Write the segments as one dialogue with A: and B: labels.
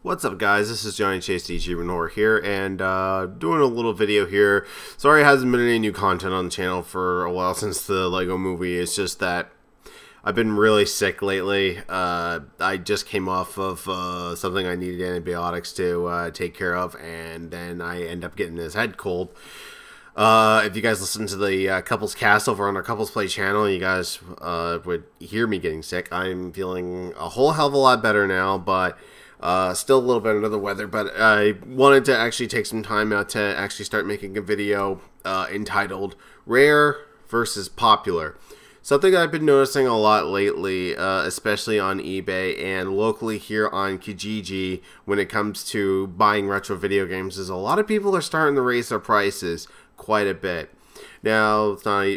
A: What's up, guys? This is Johnny Chase DG Renor here, and doing a little video here. Sorry, it hasn't been any new content on the channel for a while since the Lego movie. It's just that I've been really sick lately. I just came off of something I needed antibiotics to take care of, and then I end up getting this head cold. If you guys listen to the Couples Cast over on our Couples Play channel, you guys would hear me getting sick. I'm feeling a whole hell of a lot better now, but still a little bit under the weather. But I wanted to actually take some time out to actually start making a video entitled Rare versus Popular. Something I've been noticing a lot lately, especially on eBay and locally here on Kijiji when it comes to buying retro video games, is a lot of people are starting to raise their prices quite a bit. Now, it's not,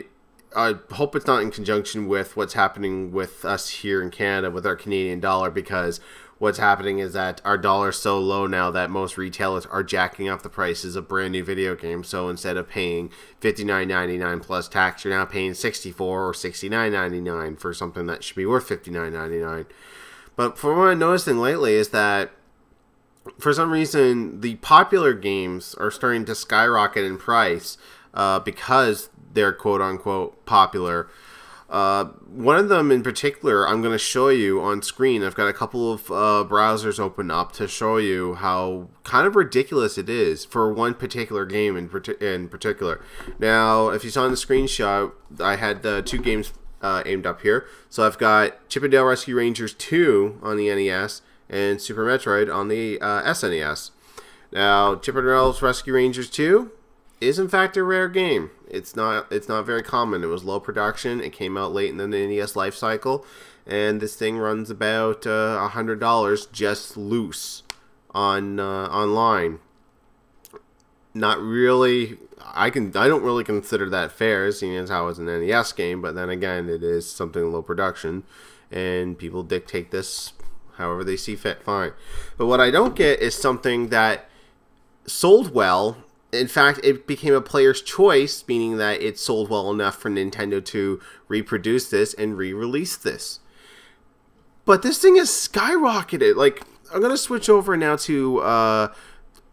A: I hope it's not in conjunction with what's happening with us here in Canada with our Canadian dollar, because what's happening is that our dollar's so low now that most retailers are jacking up the prices of brand new video games. So instead of paying $59.99 plus tax, you're now paying $64 or $69.99 for something that should be worth $59.99. But from what I'm noticing lately is that for some reason the popular games are starting to skyrocket in price because they're quote-unquote popular. One of them in particular I'm going to show you on screen. I've got a couple of browsers open up to show you how kind of ridiculous it is for one particular game in particular. Now, if you saw in the screenshot, I had two games aimed up here. So I've got Chip 'n Dale Rescue Rangers 2 on the NES and Super Metroid on the SNES. Now, Chip 'n Dale's Rescue Rangers 2 is in fact a rare game. It's not very common. It was low production. It came out late in the NES life cycle, and this thing runs about $100 just loose on online. Not really. I don't really consider that fair, seeing as how it's an NES game. But then again, it is something low production, and people dictate this however they see fit. Fine. But what I don't get is something that sold well. In fact, it became a player's choice, meaning that it sold well enough for Nintendo to reproduce this and re-release this. But this thing has skyrocketed. Like, I'm going to switch over now to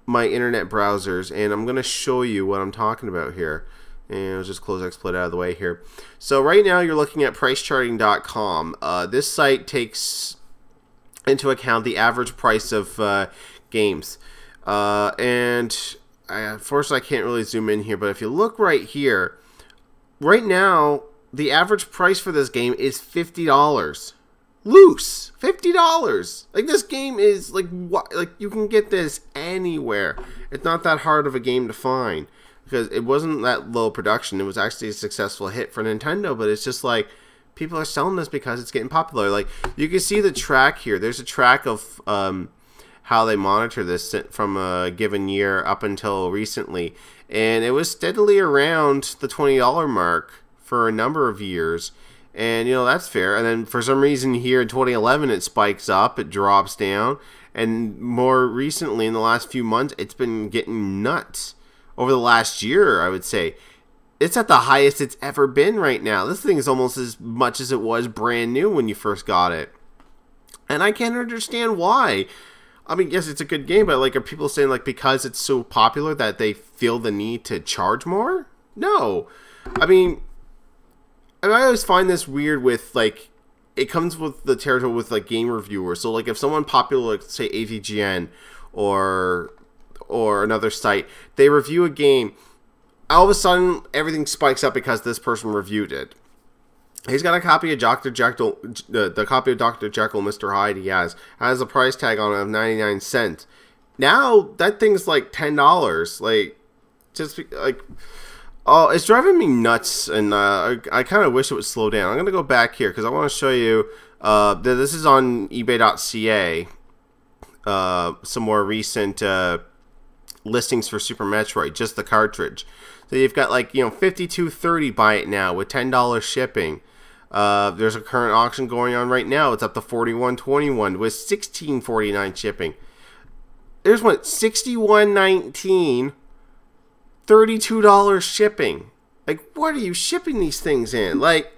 A: my internet browsers, and I'm going to show you what I'm talking about here. And I'll just close XSplit out of the way here. So right now you're looking at pricecharting.com. This site takes into account the average price of games. Unfortunately, I can't really zoom in here, but if you look right here, right now, the average price for this game is $50. Loose! $50! Like, this game is, like, what? Like, you can get this anywhere. It's not that hard of a game to find, because it wasn't that low production. It was actually a successful hit for Nintendo, but it's just like, people are selling this because it's getting popular. Like, you can see the track here. There's a track of, how they monitor this from a given year up until recently, and it was steadily around the $20 mark for a number of years, and you know, that's fair. And then for some reason here in 2011 it spikes up, it drops down, and more recently in the last few months it's been getting nuts. Over the last year, I would say it's at the highest it's ever been right now. This thing is almost as much as it was brand new when you first got it, and I can't understand why. I mean, yes, it's a good game, but like, are people saying like because it's so popular that they feel the need to charge more? No. I mean, I always find this weird with like, it comes with the territory with like game reviewers. So like, if someone popular, like say AVGN or another site, they review a game, all of a sudden everything spikes up because this person reviewed it. He's got a copy of Dr. Jekyll, the copy of Dr. Jekyll, Mr. Hyde he has a price tag on it of 99 cents. Now, that thing's like $10. Like, just like, oh, it's driving me nuts, and I kind of wish it would slow down. I'm going to go back here, because I want to show you, this is on ebay.ca, some more recent listings for Super Metroid, just the cartridge. So you've got like, you know, $52.30 buy it now with $10 shipping. There's a current auction going on right now. It's up to $41.21 with $16.49 shipping. There's one $61.19, $32 shipping. Like, what are you shipping these things in? Like,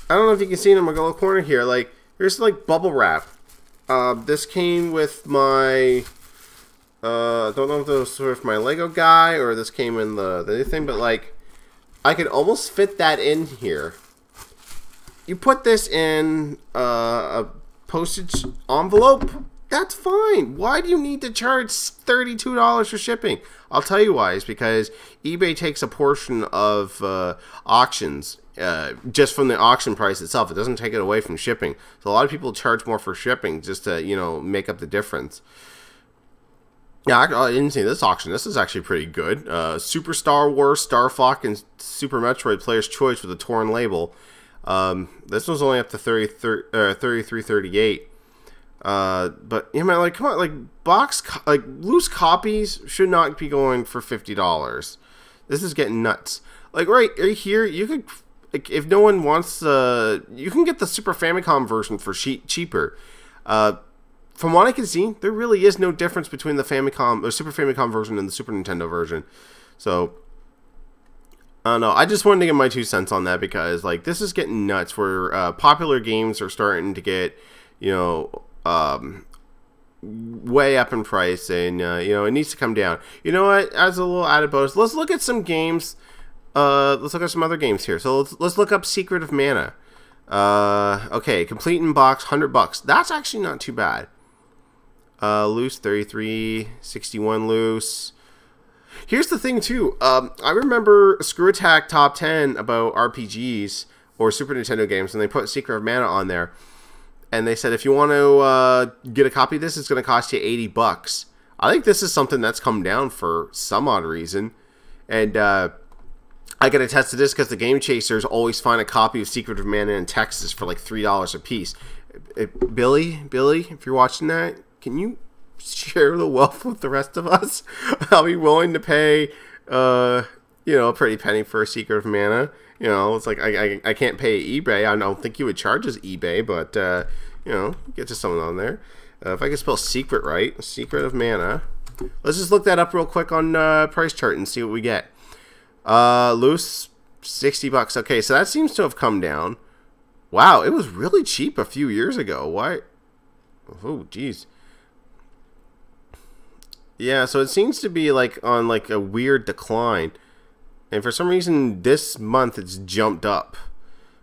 A: I don't know if you can see in the middle corner here. Like, there's like bubble wrap. This came with my, don't know if this was sort of my Lego guy or this came in the other thing, but like, I could almost fit that in here. You put this in a postage envelope, that's fine. Why do you need to charge $32 for shipping? I'll tell you why. It's because eBay takes a portion of auctions just from the auction price itself. It doesn't take it away from shipping. So a lot of people charge more for shipping just to, you know, make up the difference. Yeah, I didn't see this auction. This is actually pretty good. Super Star Wars, Star Fox, and Super Metroid Player's Choice with a torn label. This one's only up to $33.38. But you know, like, come on, like loose copies should not be going for $50. This is getting nuts. Like right here, you could, like, if no one wants, you can get the Super Famicom version for cheaper. From what I can see, there really is no difference between the Famicom or Super Famicom version and the Super Nintendo version. So I don't know. I just wanted to get my 2 cents on that because like this is getting nuts. Where popular games are starting to get, you know, way up in price, and you know, it needs to come down. You know what? As a little added bonus, let's look at some games. Let's look at some other games here. So let's look up Secret of Mana. Okay, complete in box, $100. That's actually not too bad. Loose, 33.61 loose. Here's the thing too. I remember Screw Attack Top 10 about RPGs or Super Nintendo games, and they put Secret of Mana on there. And they said if you want to get a copy of this, it's going to cost you $80. I think this is something that's come down for some odd reason. And I can attest to this because the Game Chasers always find a copy of Secret of Mana in Texas for like $3 a piece. Billy, if you're watching that, can you share the wealth with the rest of us? I'll be willing to pay, you know, a pretty penny for a Secret of Mana. You know, it's like I can't pay eBay. I don't think you would charge us eBay, but you know, get to someone on there. If I can spell secret right, Secret of Mana. Let's just look that up real quick on price chart and see what we get. Loose, $60. Okay, so that seems to have come down. Wow, it was really cheap a few years ago. Why? Oh, geez. Yeah, so it seems to be like on like a weird decline. And for some reason, this month it's jumped up.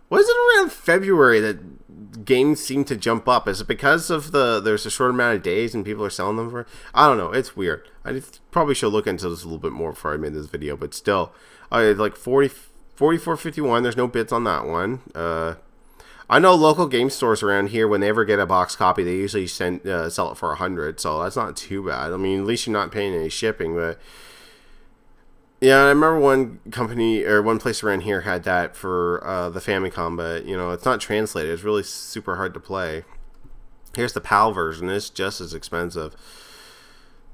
A: What is it around February that games seem to jump up? Is it because of there's a short amount of days and people are selling them for? I don't know. It's weird. I probably should look into this a little bit more before I made this video. But still, like 44.51. There's no bids on that one. I know local game stores around here, when they ever get a box copy, they usually sell it for $100. So that's not too bad. I mean, at least you're not paying any shipping, but. Yeah, I remember one company or one place around here had that for the Famicom, but you know, it's not translated. It's really super hard to play. Here's the PAL version. It's just as expensive.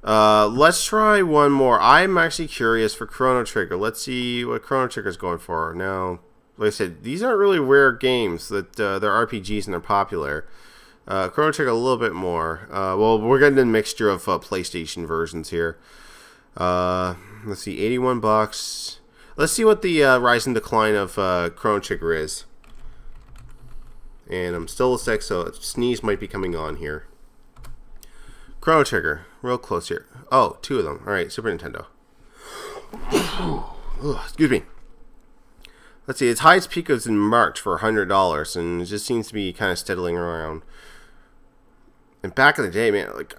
A: Let's try one more. I'm actually curious for Chrono Trigger. Let's see what Chrono Trigger is going for. Now, like I said, these aren't really rare games. That they're RPGs and they're popular. Chrono Trigger a little bit more. Well, we're getting a mixture of PlayStation versions here. Let's see, $81. Let's see what the rise and decline of Chrono Trigger is. And I'm still sick, so a sneeze might be coming on here. Chrono Trigger, real close here. Oh, 2 of them. All right, Super Nintendo. Excuse me. Let's see, its highest peak was in March for $100, and it just seems to be kind of steadily around. And back in the day, man, like.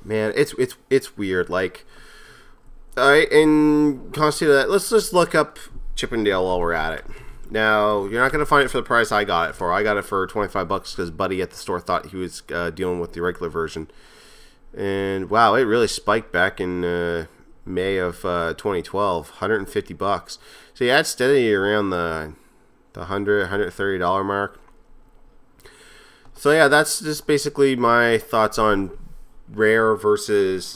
A: Man, it's weird. Like, all right, in constant of that, let's just look up Chippendale while we're at it. Now, you're not gonna find it for the price I got it for. I got it for $25 because Buddy at the store thought he was dealing with the regular version. And wow, it really spiked back in May of 2012, $150. So yeah, it's steady around the $130 mark. So yeah, that's just basically my thoughts on rare versus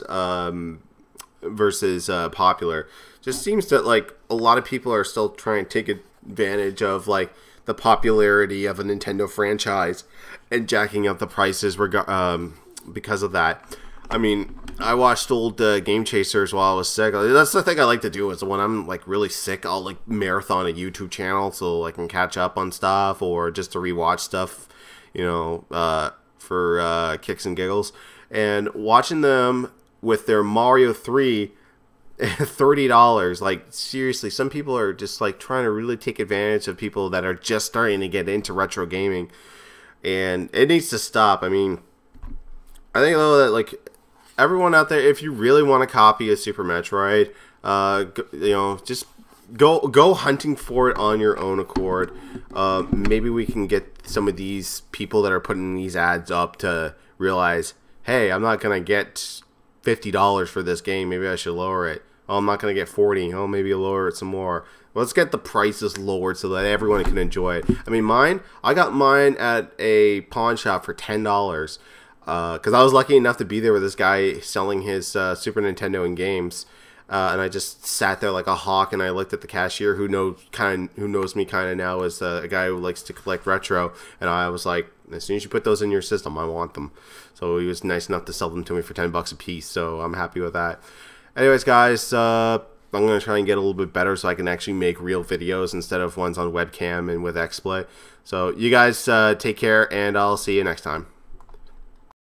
A: popular. Just seems that like a lot of people are still trying to take advantage of like the popularity of a Nintendo franchise and jacking up the prices because of that. I mean, I watched old Game Chasers while I was sick. That's the thing I like to do is when I'm like really sick, I'll like marathon a YouTube channel so I can catch up on stuff or just to rewatch stuff. you know, for kicks and giggles. And watching them with their Mario 3, $30. Like, seriously, some people are just like trying to really take advantage of people that are just starting to get into retro gaming, and it needs to stop. I mean, I think though that like everyone out there, if you really want a copy of Super Metroid, you know, just go hunting for it on your own accord. Maybe we can get some of these people that are putting these ads up to realize, hey, I'm not gonna get $50 for this game. Maybe I should lower it. Oh, I'm not gonna get 40. Oh, maybe I'll lower it some more. Let's get the prices lowered so that everyone can enjoy it. I mean, I got mine at a pawn shop for $10. Because I was lucky enough to be there with this guy selling his Super Nintendo and games, and I just sat there like a hawk, and I looked at the cashier who knows me kind of now as a guy who likes to collect retro, and I was like, as soon as you put those in your system, I want them. So he was nice enough to sell them to me for $10 a piece, so I'm happy with that. Anyways, guys, I'm going to try and get a little bit better so I can actually make real videos instead of ones on webcam and with XSplit. So you guys take care, and I'll see you next time.